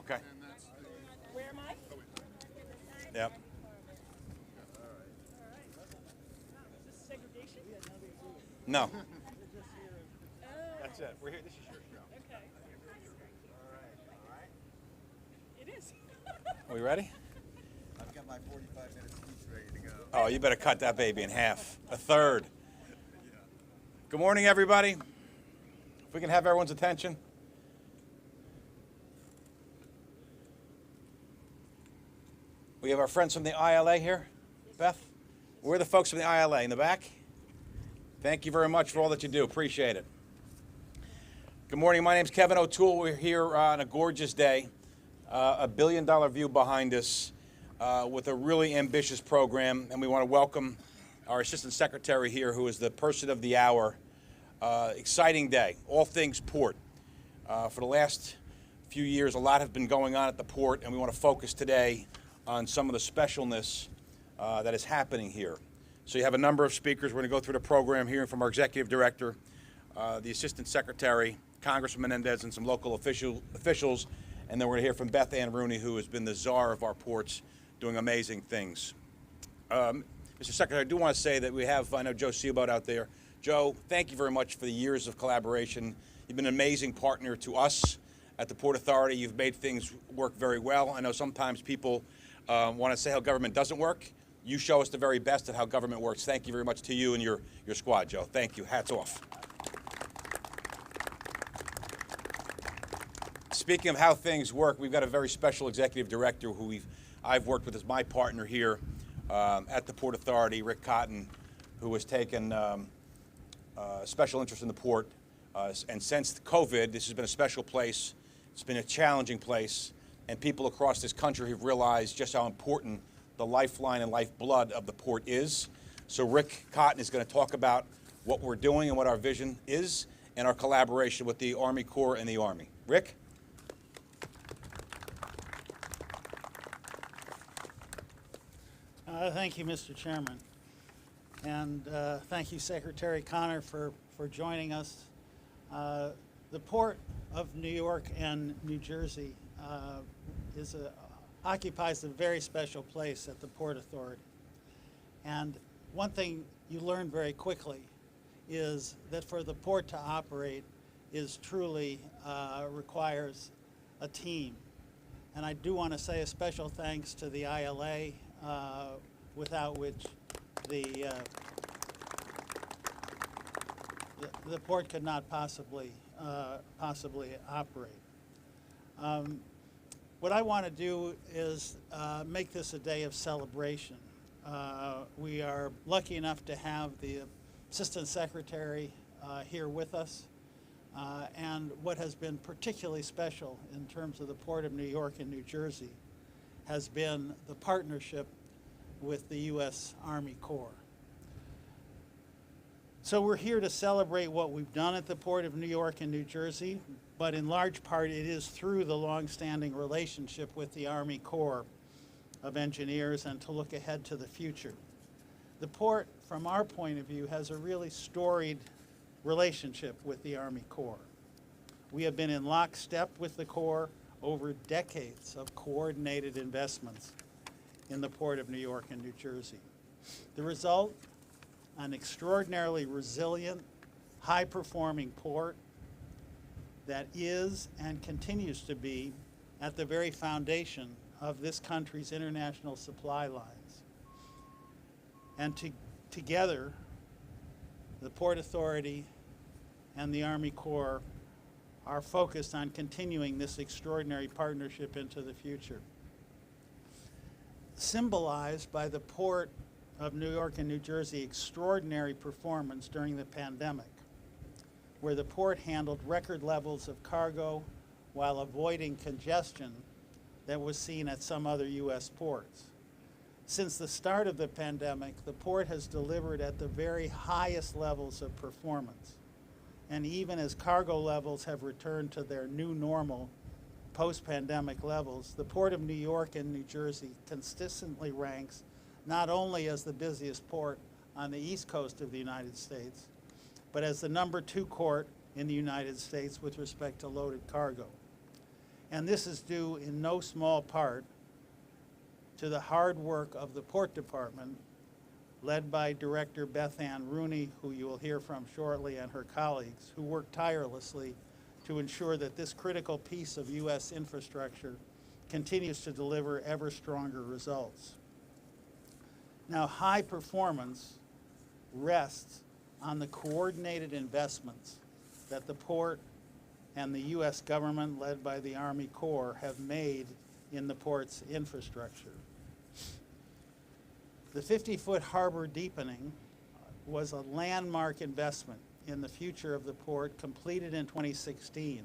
Okay. Where am I? Yep. Is this segregation? No. Oh, That's it. We're here. This is your show. okay. It is. Are we ready? I've got my 45-minute speech ready to go. Oh, you better cut that baby in half. A third. Good morning, everybody. If we can have everyone's attention. We have our friends from the ILA here. Beth, where are the folks from the ILA? In the back? Thank you very much for all that you do. Appreciate it. Good morning. My name's Kevin O'Toole. We're here on a gorgeous day. A billion-dollar view behind us with a really ambitious program. And we want to welcome our Assistant Secretary here, who is the person of the hour. Exciting day. All things port. For the last few years, a lot have been going on at the port, and we want to focus today on some of the specialness that is happening here. So you have a number of speakers. We're going to go through the program, hearing from our Executive Director, the Assistant Secretary, Congressman Menendez, and some local officials. And then we're going to hear from Beth Ann Rooney, who has been the czar of our ports, doing amazing things. Mr. Secretary, I do want to say that we have, I know Joe Seaboat out there. Joe, thank you very much for the years of collaboration. You've been an amazing partner to us at the Port Authority. You've made things work very well. I know sometimes people want to say how government doesn't work. You show us the very best at how government works. Thank you very much to you and your squad, Joe. Thank you. Hats off. Speaking of how things work, we've got a very special executive director who I've worked with as my partner here at the Port Authority, Rick Cotton, who has taken special interest in the port. And since COVID, this has been a special place. It's been a challenging place. And people across this country have realized just how important the lifeline and lifeblood of the port is. So Rick Cotton is going to talk about what we're doing and what our vision is and our collaboration with the Army Corps and the Army. Rick? Thank you, Mr. Chairman. And thank you, Secretary Connor, for joining us. The Port of New York and New Jersey occupies a very special place at the Port Authority. And one thing you learn very quickly is that for the port to operate is truly requires a team. And I do want to say a special thanks to the ILA, without which the port could not possibly operate. What I want to do is make this a day of celebration. We are lucky enough to have the Assistant Secretary here with us. And what has been particularly special in terms of the Port of New York and New Jersey has been the partnership with the U.S. Army Corps. So we're here to celebrate what we've done at the Port of New York and New Jersey, but in large part it is through the long-standing relationship with the Army Corps of Engineers and to look ahead to the future. The port, from our point of view, has a really storied relationship with the Army Corps. We have been in lockstep with the Corps over decades of coordinated investments in the Port of New York and New Jersey. The result, an extraordinarily resilient, high-performing port that is and continues to be at the very foundation of this country's international supply lines. And together, the Port Authority and the Army Corps are focused on continuing this extraordinary partnership into the future. Symbolized by the Port of New York and New Jersey extraordinary performance during the pandemic, where the port handled record levels of cargo while avoiding congestion that was seen at some other U.S. ports. Since the start of the pandemic, the port has delivered at the very highest levels of performance. And even as cargo levels have returned to their new normal post-pandemic levels, the Port of New York and New Jersey consistently ranks not only as the busiest port on the east coast of the United States, but as the #2 port in the United States with respect to loaded cargo. And this is due in no small part to the hard work of the Port Department, led by Director Beth Ann Rooney, who you will hear from shortly, and her colleagues, who work tirelessly to ensure that this critical piece of U.S. infrastructure continues to deliver ever stronger results. Now, high performance rests on the coordinated investments that the port and the U.S. government, led by the Army Corps, have made in the port's infrastructure. The 50-foot harbor deepening was a landmark investment in the future of the port, completed in 2016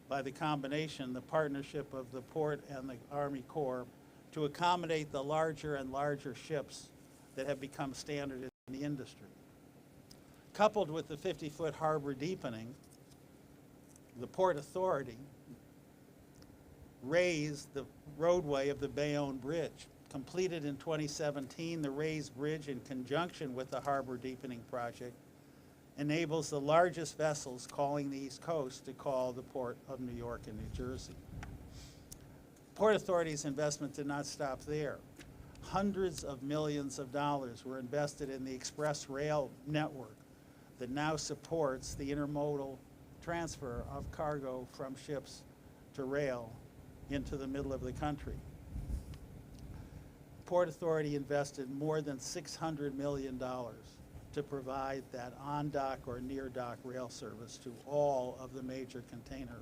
by the combination, the partnership of the port and the Army Corps, to accommodate the larger and larger ships that have become standard in the industry. Coupled with the 50-foot harbor deepening, the Port Authority raised the roadway of the Bayonne Bridge. Completed in 2017, the raised bridge, in conjunction with the harbor deepening project, enables the largest vessels calling the East Coast to call the Port of New York and New Jersey. Port Authority's investment did not stop there. Hundreds of millions of dollars were invested in the express rail network that now supports the intermodal transfer of cargo from ships to rail into the middle of the country. Port Authority invested more than $600 million to provide that on-dock or near-dock rail service to all of the major container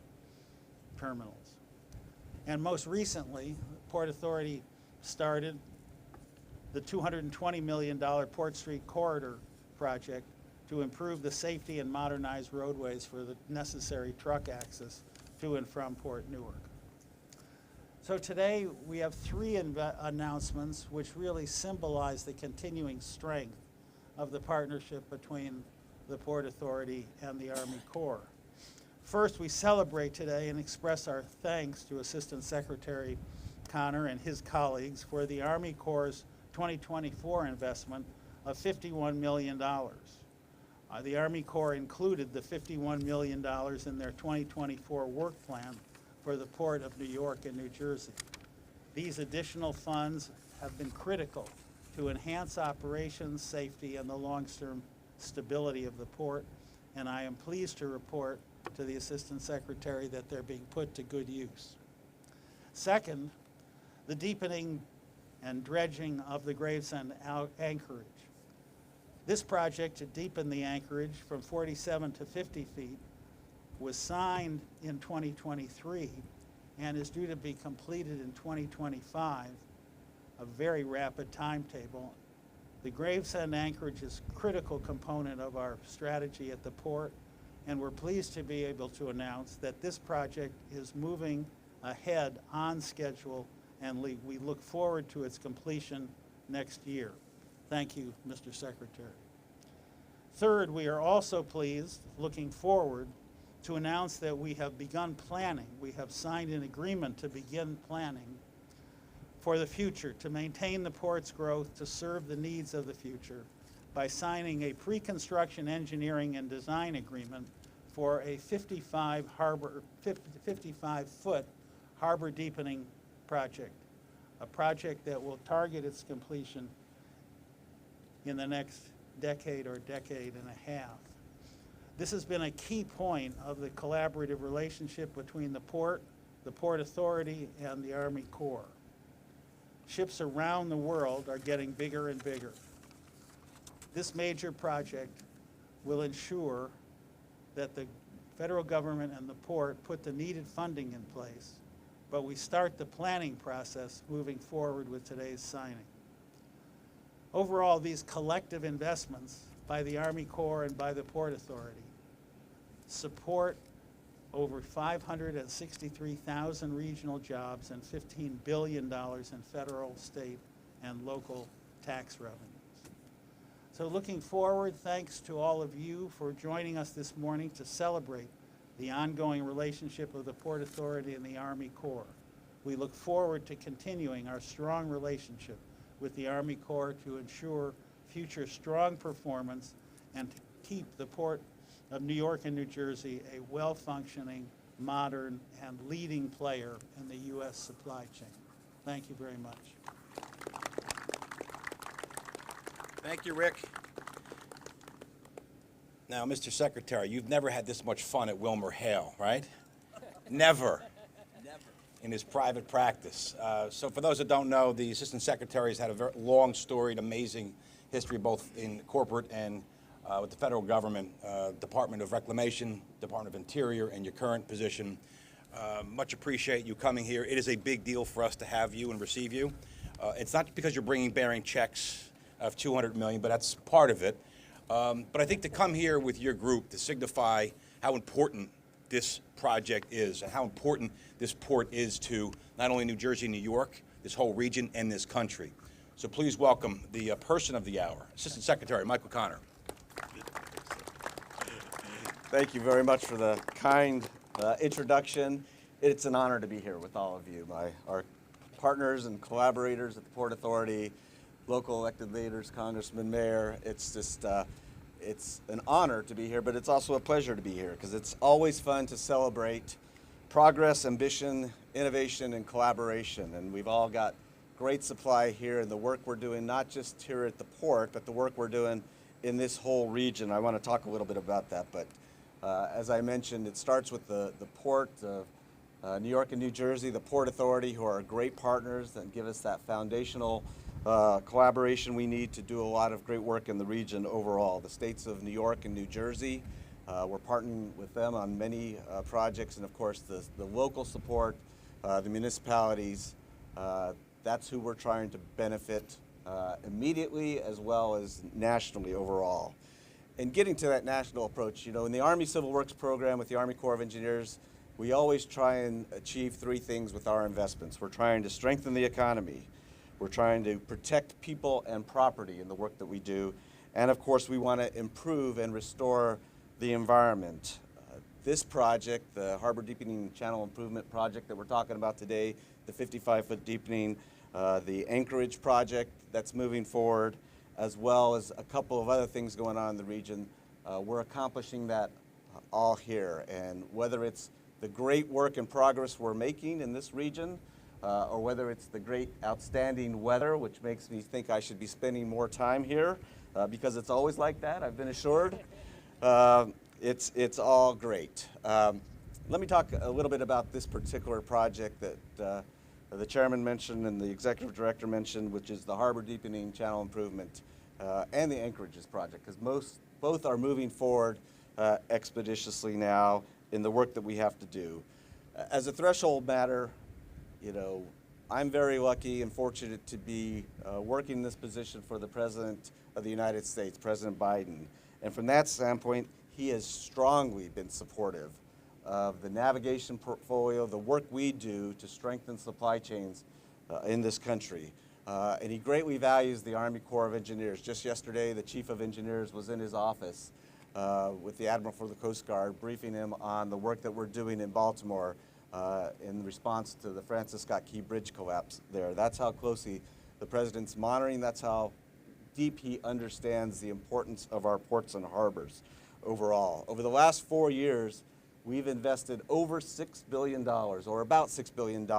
terminals. And most recently, Port Authority started the $220 million Port Street Corridor project to improve the safety and modernize roadways for the necessary truck access to and from Port Newark. So today we have three announcements which really symbolize the continuing strength of the partnership between the Port Authority and the Army Corps. First, we celebrate today and express our thanks to Assistant Secretary Connor and his colleagues for the Army Corps' 2024 investment of $51 million. The Army Corps included the $51 million in their 2024 work plan for the Port of New York and New Jersey. These additional funds have been critical to enhance operations, safety, and the long-term stability of the port, and I am pleased to report to the Assistant Secretary that they're being put to good use. Second, the deepening and dredging of the Gravesend anchorage. This project to deepen the anchorage from 47 to 50 feet was signed in 2023 and is due to be completed in 2025, a very rapid timetable. The Gravesend anchorage is a critical component of our strategy at the port, and we're pleased to be able to announce that this project is moving ahead on schedule, and we look forward to its completion next year. Thank you, Mr. Secretary. Third, we are also pleased, looking forward, to announce that we have begun planning. We have signed an agreement to begin planning for the future, to maintain the port's growth, to serve the needs of the future, by signing a pre-construction engineering and design agreement for a 55-foot harbor deepening project, a project that will target its completion in the next decade or decade and a half. This has been a key point of the collaborative relationship between the Port Authority, and the Army Corps. Ships around the world are getting bigger and bigger. This major project will ensure that the federal government and the port put the needed funding in place, but we start the planning process moving forward with today's signing. Overall, these collective investments by the Army Corps and by the Port Authority support over 563,000 regional jobs and $15 billion in federal, state, and local tax revenues. So looking forward, thanks to all of you for joining us this morning to celebrate the ongoing relationship of the Port Authority and the Army Corps. We look forward to continuing our strong relationship with the Army Corps to ensure future strong performance and to keep the Port of New York and New Jersey a well-functioning, modern, and leading player in the U.S. supply chain. Thank you very much. Thank you, Rick. Now, Mr. Secretary, you've never had this much fun at Wilmer Hale, right? Never. Never. In his private practice. So for those that don't know, the Assistant Secretary has had a very long, storied, amazing history both in corporate and with the federal government, Department of Reclamation, Department of Interior, and your current position. Much appreciate you coming here. It is a big deal for us to have you and receive you. It's not because you're bearing checks of $200 million, but that's part of it. But I think to come here with your group to signify how important this project is and how important this port is to not only New Jersey and New York, this whole region, and this country. So please welcome the person of the hour, Assistant Secretary Michael Connor. Thank you very much for the kind introduction. It's an honor to be here with all of you, our partners and collaborators at the Port Authority, local elected leaders, Congressman, Mayor. It's just, it's an honor to be here, but it's also a pleasure to be here because it's always fun to celebrate progress, ambition, innovation, and collaboration. And we've all got great supply here and the work we're doing, not just here at the port, but the work we're doing in this whole region. I want to talk a little bit about that, but as I mentioned, it starts with the port of New York and New Jersey, the Port Authority, who are great partners that give us that foundational collaboration we need to do a lot of great work in the region overall. The states of New York and New Jersey, we're partnering with them on many projects, and of course the local support, the municipalities, that's who we're trying to benefit immediately as well as nationally overall. And getting to that national approach, you know, in the Army Civil Works program with the Army Corps of Engineers, we always try and achieve three things with our investments. We're trying to strengthen the economy. We're trying to protect people and property in the work that we do. And of course, we want to improve and restore the environment. This project, the Harbor Deepening Channel Improvement Project that we're talking about today, the 55-foot deepening, the Anchorage project that's moving forward, as well as a couple of other things going on in the region, we're accomplishing that all here. And whether it's the great work and progress we're making in this region, or whether it's the great outstanding weather, which makes me think I should be spending more time here, because it's always like that, I've been assured. It's all great. Let me talk a little bit about this particular project that the chairman mentioned and the executive director mentioned, which is the Harbor Deepening Channel Improvement and the Anchorages project, because both are moving forward expeditiously now in the work that we have to do. As a threshold matter, you know, I'm very lucky and fortunate to be working in this position for the President of the United States, President Biden. And from that standpoint, he has strongly been supportive of the navigation portfolio, the work we do to strengthen supply chains in this country. And he greatly values the Army Corps of Engineers. Just yesterday, the Chief of Engineers was in his office with the Admiral for the Coast Guard, briefing him on the work that we're doing in Baltimore in response to the Francis Scott Key Bridge collapse there. That's how closely the President's monitoring. That's how deep he understands the importance of our ports and harbors overall. Over the last 4 years, we've invested over $6 billion, or about $6 billion,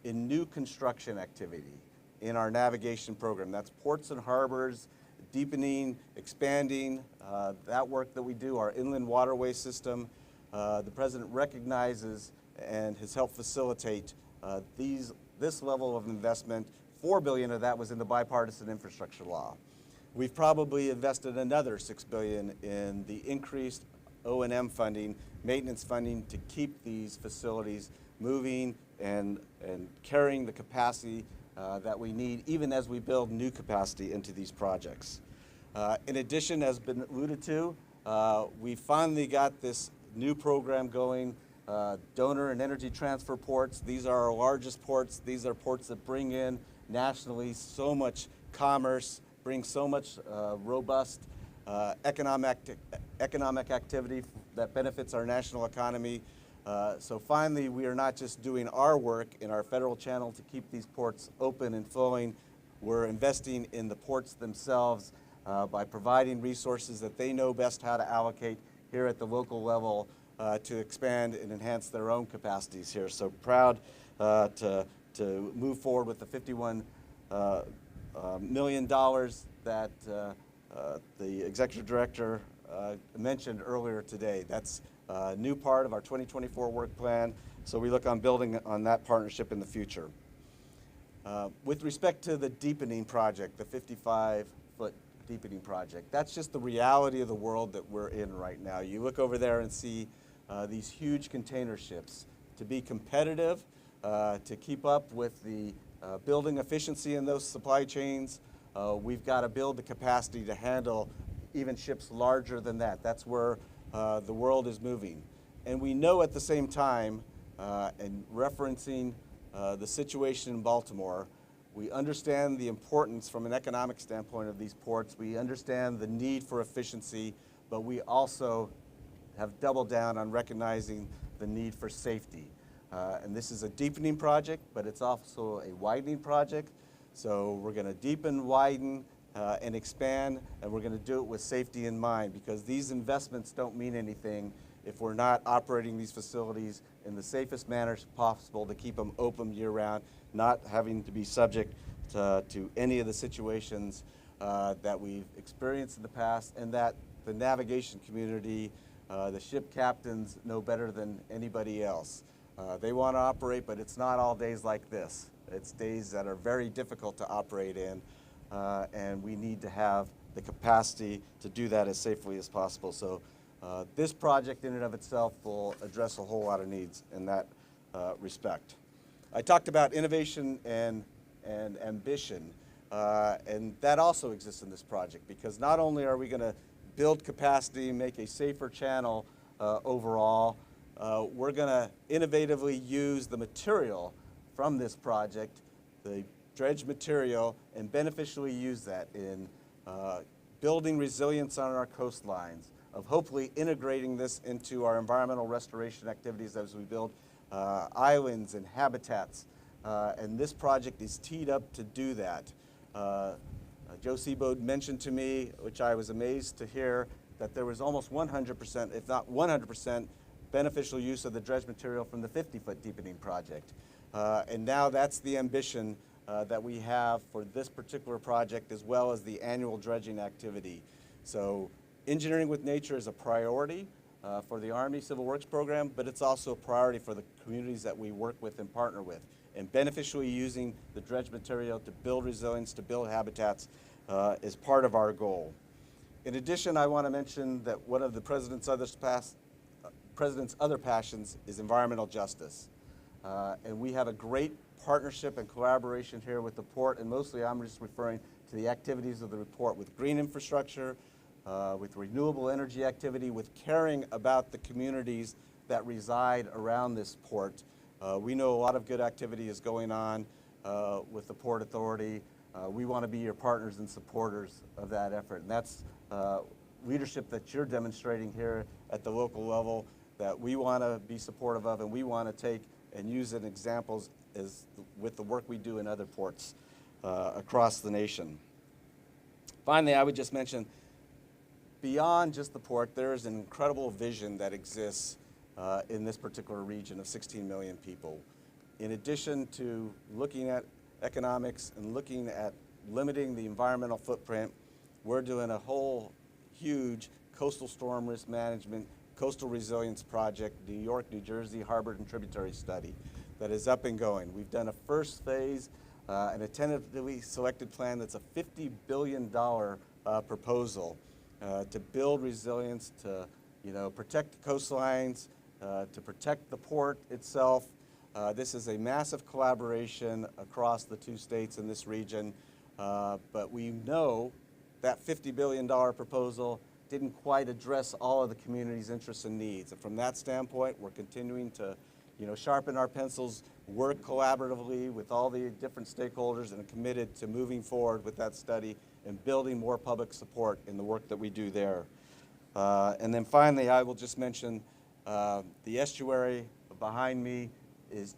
in new construction activity in our navigation program. That's ports and harbors, deepening, expanding, that work that we do, our inland waterway system. The President recognizes and has helped facilitate this level of investment. $4 billion of that was in the bipartisan infrastructure law. We've probably invested another $6 billion in the increased O&M funding, maintenance funding to keep these facilities moving and carrying the capacity that we need, even as we build new capacity into these projects. In addition, as been alluded to, we finally got this new program going, donor and energy transfer ports. These are our largest ports. These are ports that bring in nationally so much commerce, bring so much robust economic activity that benefits our national economy. So finally, we are not just doing our work in our federal channel to keep these ports open and flowing. We're investing in the ports themselves by providing resources that they know best how to allocate here at the local level to expand and enhance their own capacities here. So proud to move forward with the $51 million that the executive director mentioned earlier today. That's a new part of our 2024 work plan, so we look on building on that partnership in the future. With respect to the deepening project, the 55-foot deepening project, that's just the reality of the world that we're in right now. You look over there and see these huge container ships. To be competitive, to keep up with the building efficiency in those supply chains, we've got to build the capacity to handle even ships larger than that. That's where the world is moving. And we know at the same time, and referencing the situation in Baltimore, we understand the importance from an economic standpoint of these ports. We understand the need for efficiency, but we also have doubled down on recognizing the need for safety. And this is a deepening project, but it's also a widening project. So we're going to deepen, widen, and expand, and we're going to do it with safety in mind, because these investments don't mean anything if we're not operating these facilities in the safest manner possible to keep them open year-round, not having to be subject to any of the situations that we've experienced in the past, and that the navigation community, the ship captains know better than anybody else. They want to operate, but it's not all days like this. It's days that are very difficult to operate in, and we need to have the capacity to do that as safely as possible. So this project in and of itself will address a whole lot of needs in that respect. I talked about innovation and ambition, and that also exists in this project, because not only are we going to build capacity, make a safer channel overall, we're going to innovatively use the material from this project, the dredge material, and beneficially use that in building resilience on our coastlines, of hopefully integrating this into our environmental restoration activities as we build islands and habitats. And this project is teed up to do that. Joe Seabold mentioned to me, which I was amazed to hear, that there was almost 100%, if not 100%, beneficial use of the dredge material from the 50-foot deepening project. And now that's the ambition that we have for this particular project, as well as the annual dredging activity. So engineering with nature is a priority for the Army Civil Works program, but it's also a priority for the communities that we work with and partner with. And beneficially using the dredge material to build resilience, to build habitats, is part of our goal. In addition, I want to mention that one of the President's other passions is environmental justice. And we have a great partnership and collaboration here with the port, and mostly I'm just referring to the activities of the report with green infrastructure, with renewable energy activity, with caring about the communities that reside around this port. We know a lot of good activity is going on with the Port Authority. We want to be your partners and supporters of that effort. And that's leadership that you're demonstrating here at the local level that we want to be supportive of, and we want to take and use as examples with the work we do in other ports across the nation. Finally, I would just mention, beyond just the port, there is an incredible vision that exists in this particular region of 16 million people. In addition to looking at economics and looking at limiting the environmental footprint, we're doing a whole huge coastal storm risk management, coastal resilience project, New York, New Jersey, harbor and tributary study that is up and going. We've done a first phase and a tentatively selected plan that's a $50 billion proposal to build resilience, to protect the coastlines, to protect the port itself. This is a massive collaboration across the two states in this region, but we know that $50 billion proposal didn't quite address all of the community's interests and needs. And from that standpoint, we're continuing to sharpen our pencils, work collaboratively with all the different stakeholders, and are committed to moving forward with that study and building more public support in the work that we do there. And then finally, I will just mention the estuary behind me is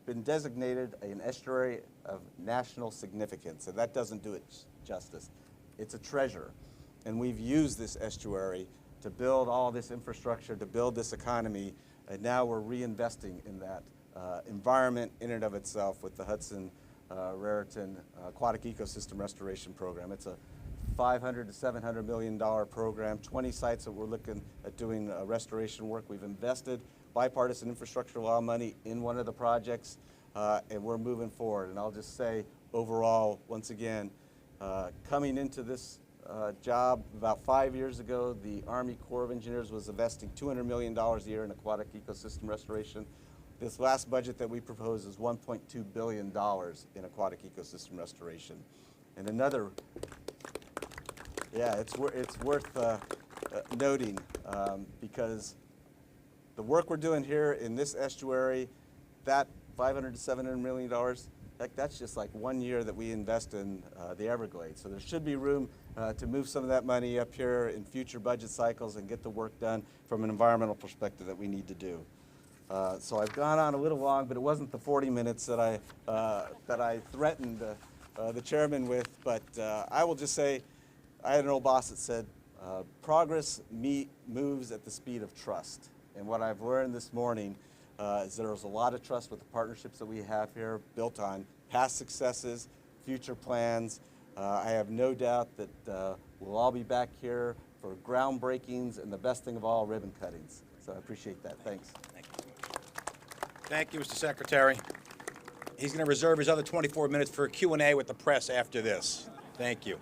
been designated an estuary of national significance, and that doesn't do it justice. It's a treasure, and we've used this estuary to build all this infrastructure, to build this economy, and now we're reinvesting in that environment in and of itself with the Hudson Raritan Aquatic Ecosystem Restoration Program. It's a $500 to $700 million program, 20 sites that we're looking at doing restoration work. We've invested bipartisan infrastructure law money in one of the projects, and we're moving forward. And I'll just say, overall, once again, coming into this job about 5 years ago, the Army Corps of Engineers was investing $200 million a year in aquatic ecosystem restoration. This last budget that we propose is $1.2 billion in aquatic ecosystem restoration. And another, yeah, it's worth noting because the work we're doing here in this estuary, that $500 to $700 million, that's just like 1 year that we invest in the Everglades. So there should be room to move some of that money up here in future budget cycles and get the work done from an environmental perspective that we need to do. So I've gone on a little long, but it wasn't the 40 minutes that I threatened the chairman with. But I will just say, I had an old boss that said, progress moves at the speed of trust. And what I've learned this morning is there's a lot of trust with the partnerships that we have here, built on past successes, future plans. I have no doubt that we'll all be back here for groundbreakings and the best thing of all, ribbon cuttings. So I appreciate that. Thanks. Thank you, Mr. Secretary. He's going to reserve his other 24 minutes for a Q&A with the press after this. Thank you.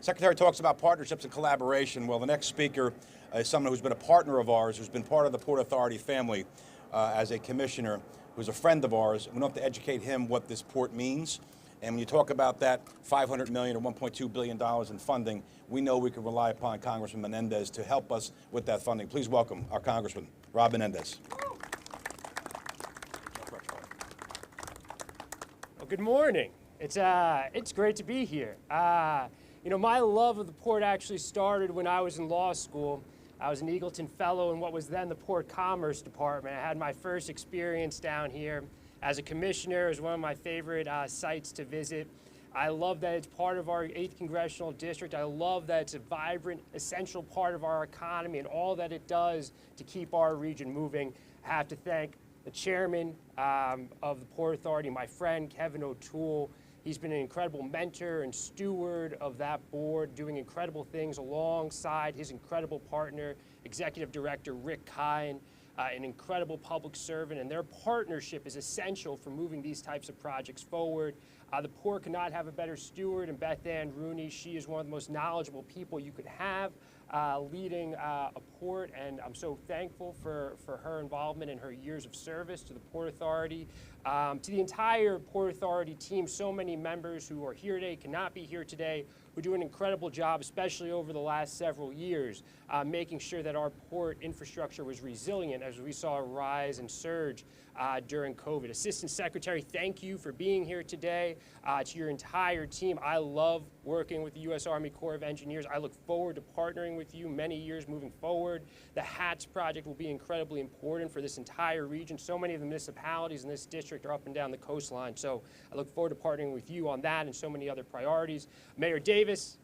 Secretary talks about partnerships and collaboration. Well, the next speaker is someone who's been a partner of ours, who's been part of the Port Authority family as a commissioner, who's a friend of ours. We don't have to educate him what this port means. And when you talk about that $500 million or $1.2 billion in funding, we know we can rely upon Congressman Menendez to help us with that funding. Please welcome our Congressman, Rob Menendez. Well, good morning. It's great to be here. You know, my love of the port actually started when I was in law school. I was an Eagleton Fellow in what was then the Port Commerce Department. I had my first experience down here as a commissioner. It was one of my favorite sites to visit. I love that it's part of our 8th Congressional District. I love that it's a vibrant, essential part of our economy and all that it does to keep our region moving. I have to thank the chairman of the Port Authority, my friend Kevin O'Toole. He's been an incredible mentor and steward of that board, doing incredible things alongside his incredible partner, Executive Director Rick Kine, an incredible public servant, and their partnership is essential for moving these types of projects forward. The port could not have a better steward in Beth Ann Rooney. She is one of the most knowledgeable people you could have leading a port, and I'm so thankful for her involvement and her years of service to the Port Authority. To the entire Port Authority team, so many members who are here today, cannot be here today, who do an incredible job, especially over the last several years, making sure that our port infrastructure was resilient as we saw a rise and surge during COVID. Assistant Secretary, thank you for being here today. To your entire team, I love working with the U.S. Army Corps of Engineers. I look forward to partnering with you many years moving forward. The HATS project will be incredibly important for this entire region. So many of the municipalities in this district are up and down the coastline. So I look forward to partnering with you on that and so many other priorities. Mayor Davis,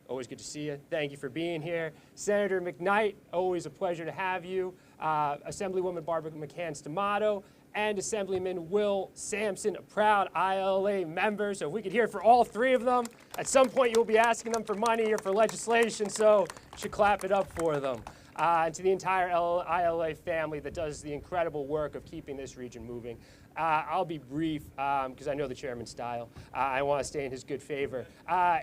always good to see you. Thank you for being here. Senator McKnight, always a pleasure to have you. Assemblywoman Barbara McCann-Stamato, and Assemblyman Will Sampson, a proud ILA member. So if we could hear for all three of them, at some point you'll be asking them for money or for legislation, so you should clap it up for them. And to the entire ILA family that does the incredible work of keeping this region moving. I'll be brief because I know the chairman's style. I want to stay in his good favor.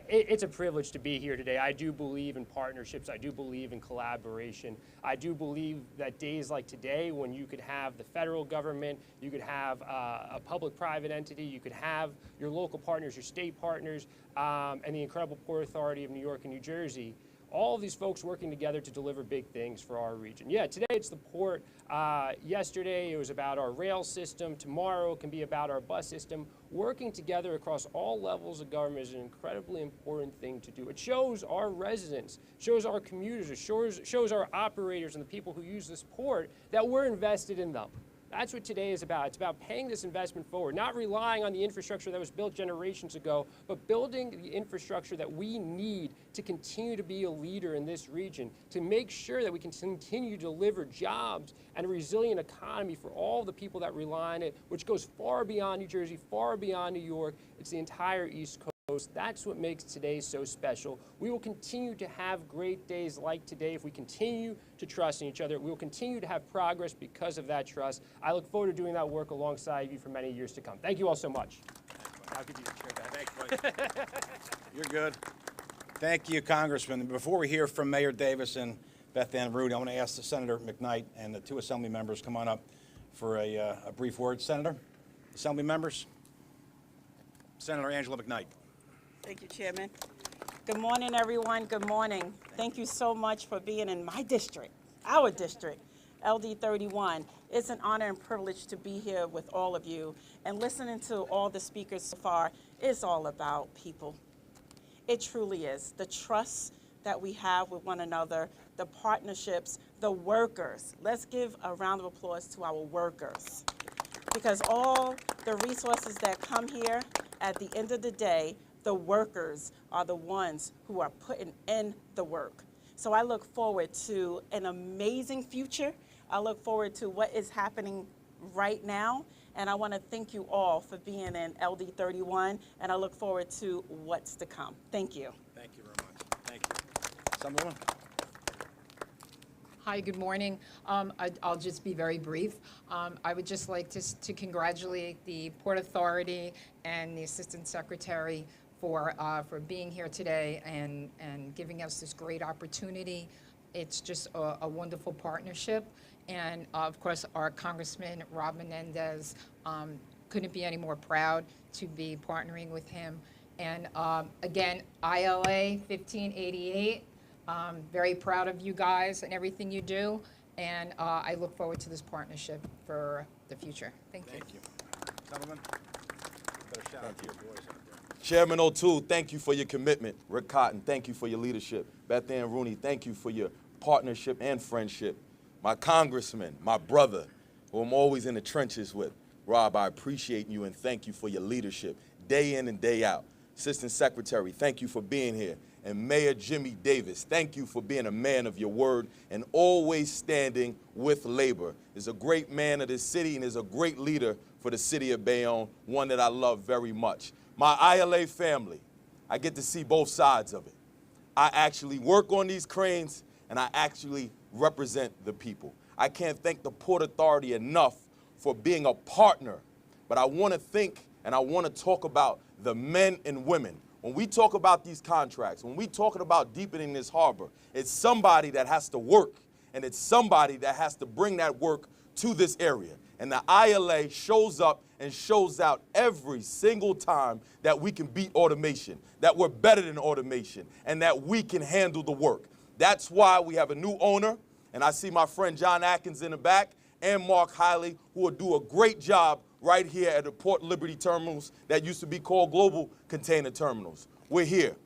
It's a privilege to be here today. I do believe in partnerships. I do believe in collaboration. I do believe that days like today, when you could have the federal government, you could have a public-private entity, you could have your local partners, your state partners, and the incredible Port Authority of New York and New Jersey, all of these folks working together to deliver big things for our region. Yeah, today it's the port. Yesterday it was about our rail system. Tomorrow it can be about our bus system. Working together across all levels of government is an incredibly important thing to do. It shows our residents, shows our commuters, it shows our operators and the people who use this port that we're invested in them. That's what today is about. It's about paying this investment forward, not relying on the infrastructure that was built generations ago, but building the infrastructure that we need to continue to be a leader in this region, to make sure that we can continue to deliver jobs and a resilient economy for all the people that rely on it, which goes far beyond New Jersey, far beyond New York. It's the entire East Coast. That's what makes today so special. We will continue to have great days like today if we continue to trust in each other. We will continue to have progress because of that trust. I look forward to doing that work alongside you for many years to come. Thank you all so much. I'll give you the chair back. Thanks, buddy. You're good. Thank you, Congressman. Before we hear from Mayor Davis and Beth Ann Rudy, I want to ask Senator McKnight and the two Assembly members come on up for a brief word. Senator, Assembly members. Senator Angela McKnight. Thank you, Chairman. Good morning, everyone. Good morning. Thank you so much for being in my district, our district, LD 31. It's an honor and privilege to be here with all of you. And listening to all the speakers so far, it's all about people. It truly is. The trust that we have with one another, the partnerships, the workers. Let's give a round of applause to our workers. Because all the resources that come here, at the end of the day, the workers are the ones who are putting in the work. So I look forward to an amazing future. I look forward to what is happening right now. And I want to thank you all for being in LD 31. And I look forward to what's to come. Thank you. Thank you very much. Thank you. Assemblywoman. Hi, good morning. I'll just be very brief. I would just like to congratulate the Port Authority and the Assistant Secretary for being here today and giving us this great opportunity. It's just a wonderful partnership. And of course, our Congressman Rob Menendez, couldn't be any more proud to be partnering with him. And again, ILA 1588, very proud of you guys and everything you do. And I look forward to this partnership for the future. Thank you. Thank you. Assemblyman. Better shout out to your boys out there. Chairman O'Toole, thank you for your commitment. Rick Cotton, thank you for your leadership. Beth Ann Rooney, thank you for your partnership and friendship. My congressman, my brother, who I'm always in the trenches with, Rob, I appreciate you and thank you for your leadership, day in and day out. Assistant Secretary, thank you for being here. And Mayor Jimmy Davis, thank you for being a man of your word and always standing with labor. Is a great man of this city and is a great leader for the city of Bayonne, one that I love very much. My ILA family, I get to see both sides of it. I actually work on these cranes and I actually represent the people. I can't thank the Port Authority enough for being a partner, but I want to think and I want to talk about the men and women. When we talk about these contracts, when we talking about deepening this harbor, it's somebody that has to work and it's somebody that has to bring that work to this area. And the ILA shows up and shows out every single time that we can beat automation, that we're better than automation, and that we can handle the work. That's why we have a new owner, and I see my friend John Atkins in the back, and Mark Hiley, who will do a great job right here at the Port Liberty terminals that used to be called Global Container Terminals. We're here.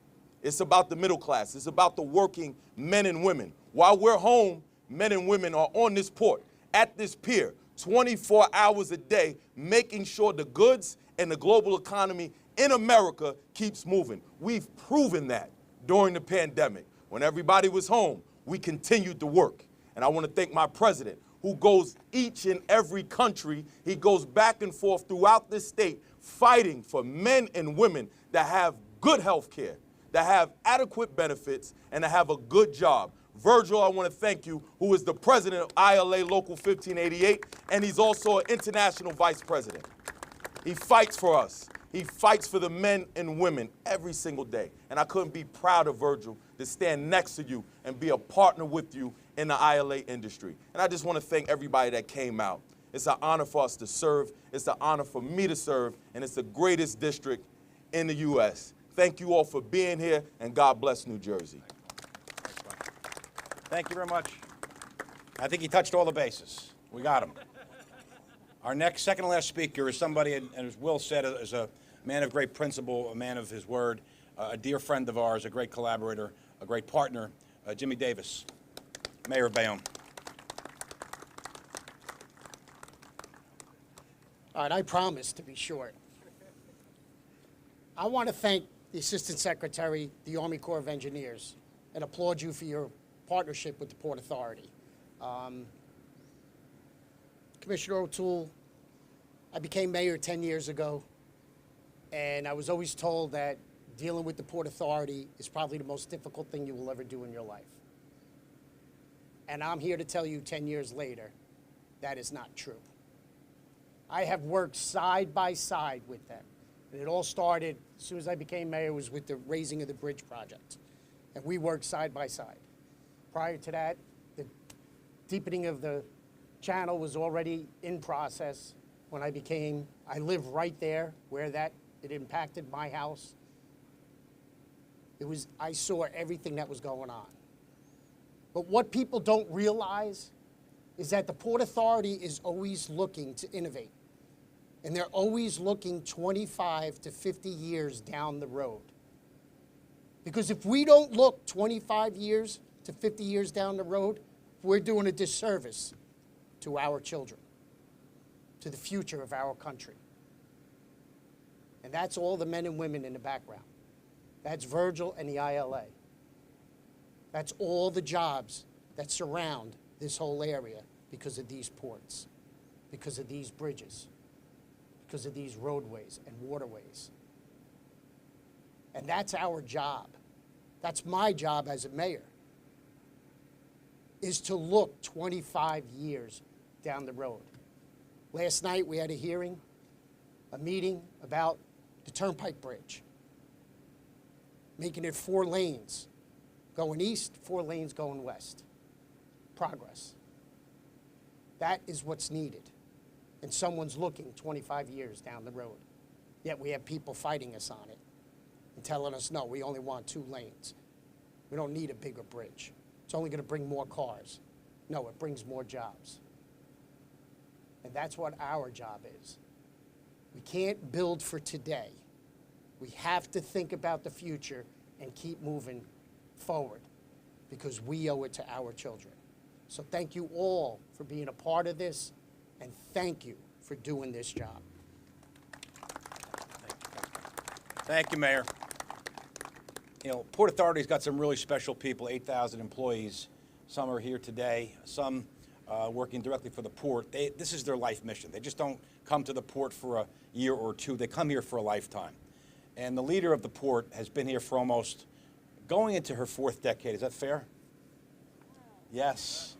It's about the middle class. It's about the working men and women. While we're home, men and women are on this port, at this pier, 24 hours a day, making sure the goods and the global economy in America keeps moving. We've proven that during the pandemic. When everybody was home, we continued to work. And I want to thank my president, who goes each and every country. He goes back and forth throughout this state fighting for men and women that have good health care, that have adequate benefits, and that have a good job. Virgil, I want to thank you, who is the president of ILA Local 1588, and he's also an international vice president. He fights for us. He fights for the men and women every single day. And I couldn't be prouder, Virgil, to stand next to you and be a partner with you in the ILA industry. And I just want to thank everybody that came out. It's an honor for us to serve. It's an honor for me to serve. And it's the greatest district in the U.S. Thank you all for being here, and God bless New Jersey. Thank you very much. I think he touched all the bases. We got him. Our next, second to last speaker is somebody, and as Will said, is a man of great principle, a man of his word, a dear friend of ours, a great collaborator, a great partner, Jimmy Davis, Mayor of Bayonne. All right, I promise to be short. I want to thank the Assistant Secretary, the Army Corps of Engineers, and applaud you for your partnership with the Port Authority. Commissioner O'Toole, I became mayor 10 years ago, and I was always told that dealing with the Port Authority is probably the most difficult thing you will ever do in your life. And I'm here to tell you 10 years later, that is not true. I have worked side by side with them. And it all started, as soon as I became mayor, was with the raising of the bridge project. And we worked side by side. Prior to that, the deepening of the channel was already in process when I live right there where it impacted my house. I saw everything that was going on. But what people don't realize is that the Port Authority is always looking to innovate. And they're always looking 25 to 50 years down the road. Because if we don't look 25 years to 50 years down the road, we're doing a disservice to our children, to the future of our country. And that's all the men and women in the background. That's Virgil and the ILA. That's all the jobs that surround this whole area because of these ports, because of these bridges, because of these roadways and waterways. And that's our job. That's my job as a mayor, is to look 25 years down the road. Last night we had a meeting about the Turnpike Bridge, making it 4 lanes going east, 4 lanes going west. Progress. That is what's needed. And someone's looking 25 years down the road. Yet we have people fighting us on it and telling us, no, we only want 2 lanes. We don't need a bigger bridge. It's only going to bring more cars. No, it brings more jobs. And that's what our job is. We can't build for today. We have to think about the future and keep moving forward because we owe it to our children. So thank you all for being a part of this, and thank you for doing this job. Thank you, Mayor. You know, Port Authority's got some really special people, 8,000 employees. Some are here today, some working directly for the port. This is their life mission. They just don't come to the port for a year or 2. They come here for a lifetime. And the leader of the port has been here for almost going into her 4th decade. Is that fair? Yes.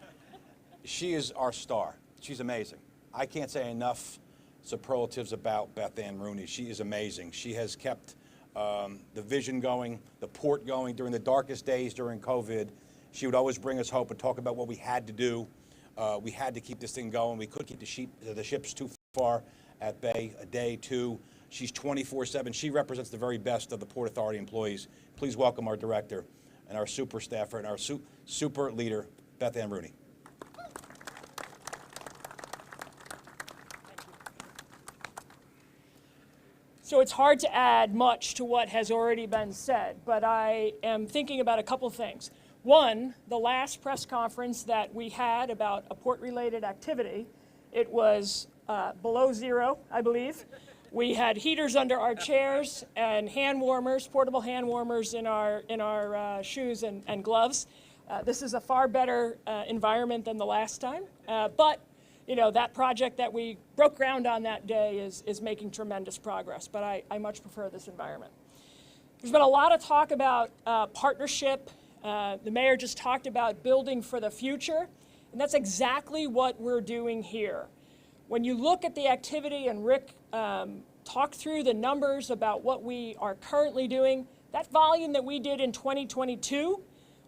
She is our star. She's amazing. I can't say enough superlatives about Beth Ann Rooney. She is amazing. She has kept the vision going, the port going during the darkest days during COVID. She would always bring us hope and talk about what we had to do. We had to keep this thing going. We couldn't keep the ships too far at bay, a day, 2. She's 24/7. She represents the very best of the Port Authority employees. Please welcome our director and our super staffer and our super leader, Beth Ann Rooney. So it's hard to add much to what has already been said, but I am thinking about a couple things. One, the last press conference that we had about a port-related activity, it was below 0, I believe. We had heaters under our chairs and hand warmers, portable hand warmers in our shoes and gloves. This is a far better environment than the last time, but you know, that project that we broke ground on that day is making tremendous progress, but I much prefer this environment. There's been a lot of talk about partnership. The mayor just talked about building for the future, and that's exactly what we're doing here. When you look at the activity, and Rick talked through the numbers about what we are currently doing, that volume that we did in 2022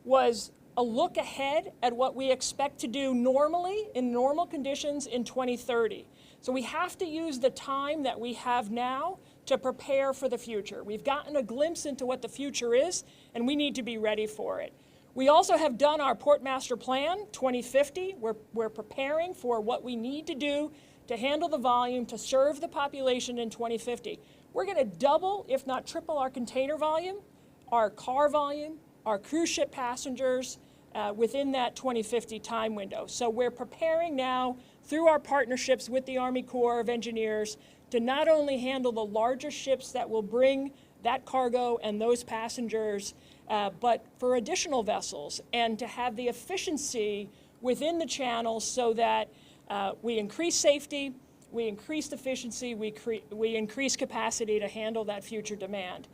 was a look ahead at what we expect to do normally in normal conditions in 2030. So we have to use the time that we have now to prepare for the future. We've gotten a glimpse into what the future is, and we need to be ready for it. We also have done our Port Master Plan 2050. We're preparing for what we need to do to handle the volume to serve the population in 2050. We're going to double, if not triple, our container volume, our car volume, our cruise ship passengers within that 2050 time window. So we're preparing now through our partnerships with the Army Corps of Engineers to not only handle the larger ships that will bring that cargo and those passengers, but for additional vessels, and to have the efficiency within the channel so that we increase safety, we increase efficiency, we increase capacity to handle that future demand.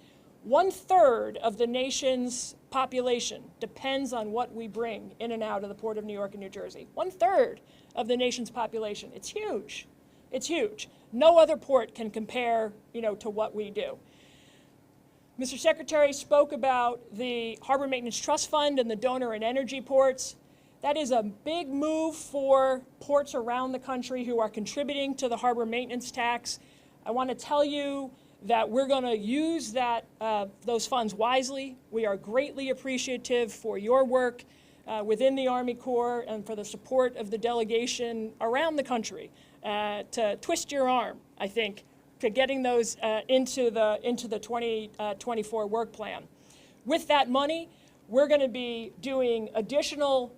1/3 of the nation's population depends on what we bring in and out of the Port of New York and New Jersey. 1/3 of the nation's population. It's huge. It's huge. No other port can compare, to what we do. Mr. Secretary spoke about the Harbor Maintenance Trust Fund and the donor and energy ports. That is a big move for ports around the country who are contributing to the harbor maintenance tax. I want to tell you that we're going to use those funds wisely. We are greatly appreciative for your work within the Army Corps and for the support of the delegation around the country to twist your arm, I think, to getting those into the 2024 work plan. With that money, we're going to be doing additional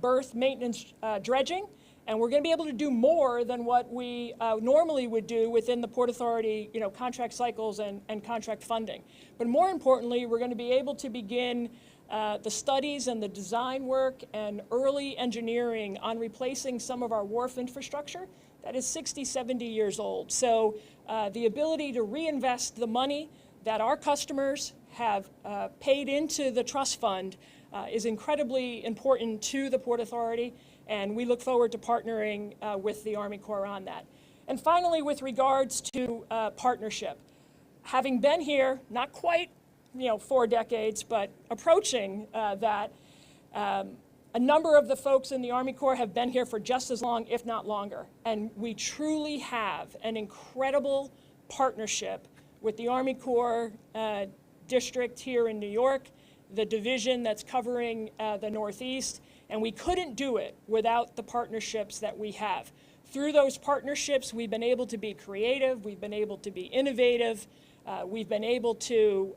berth maintenance dredging, and we're going to be able to do more than what we normally would do within the Port Authority, contract cycles and contract funding. But more importantly, we're going to be able to begin the studies and the design work and early engineering on replacing some of our wharf infrastructure that is 60, 70 years old. So the ability to reinvest the money that our customers have paid into the trust fund is incredibly important to the Port Authority, and we look forward to partnering with the Army Corps on that. And finally, with regards to partnership, having been here, not quite 4 decades, but approaching that, a number of the folks in the Army Corps have been here for just as long, if not longer. And we truly have an incredible partnership with the Army Corps district here in New York, the division that's covering the Northeast, and we couldn't do it without the partnerships that we have. Through those partnerships, we've been able to be creative, we've been able to be innovative, we've been able to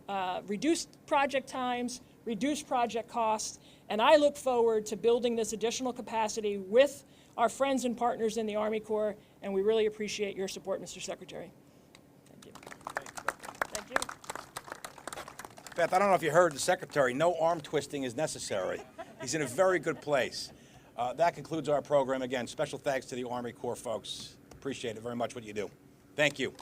reduce project times, reduce project costs, and I look forward to building this additional capacity with our friends and partners in the Army Corps, and we really appreciate your support, Mr. Secretary. Thank you. Thank you. Beth, I don't know if you heard the Secretary, no arm twisting is necessary. He's in a very good place. That concludes our program. Again, special thanks to the Army Corps folks. Appreciate it very much what you do. Thank you.